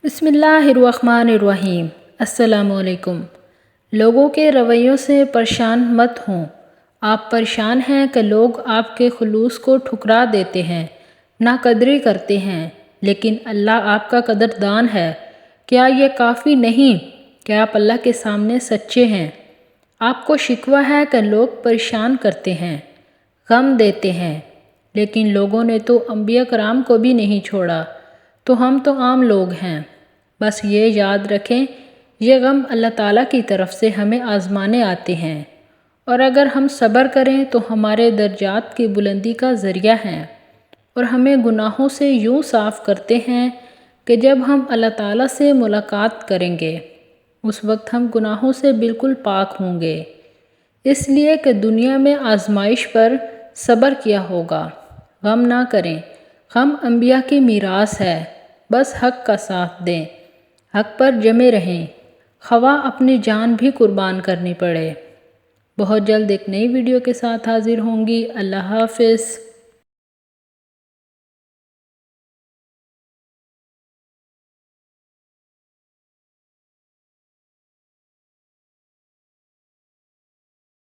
بسم اللہ الرحمن الرحیم۔ السلام علیکم۔ لوگوں کے رویوں سے پریشان مت ہوں۔ آپ پریشان ہیں کہ لوگ آپ کے خلوص کو ٹھکرا دیتے ہیں، ناقدری کرتے ہیں، لیکن اللہ آپ کا قدردان ہے۔ کیا یہ کافی نہیں کہ آپ اللہ کے سامنے سچے ہیں؟ آپ کو شکوہ ہے کہ لوگ پریشان کرتے ہیں، غم دیتے ہیں، لیکن لوگوں نے تو انبیاء کرام کو بھی نہیں چھوڑا، تو ہم تو عام لوگ ہیں۔ بس یہ یاد رکھیں، یہ غم اللہ تعالیٰ کی طرف سے ہمیں آزمانے آتے ہیں، اور اگر ہم صبر کریں تو ہمارے درجات کی بلندی کا ذریعہ ہیں، اور ہمیں گناہوں سے یوں صاف کرتے ہیں کہ جب ہم اللہ تعالیٰ سے ملاقات کریں گے اس وقت ہم گناہوں سے بالکل پاک ہوں گے، اس لیے کہ دنیا میں آزمائش پر صبر کیا ہوگا۔ غم نہ کریں، غم انبیاء کی میراث ہے۔ بس حق کا ساتھ دیں، حق پر جمے رہیں، خواہ اپنی جان بھی قربان کرنی پڑے۔ بہت جلد ایک نئی ویڈیو کے ساتھ حاضر ہوں گی۔ اللہ حافظ۔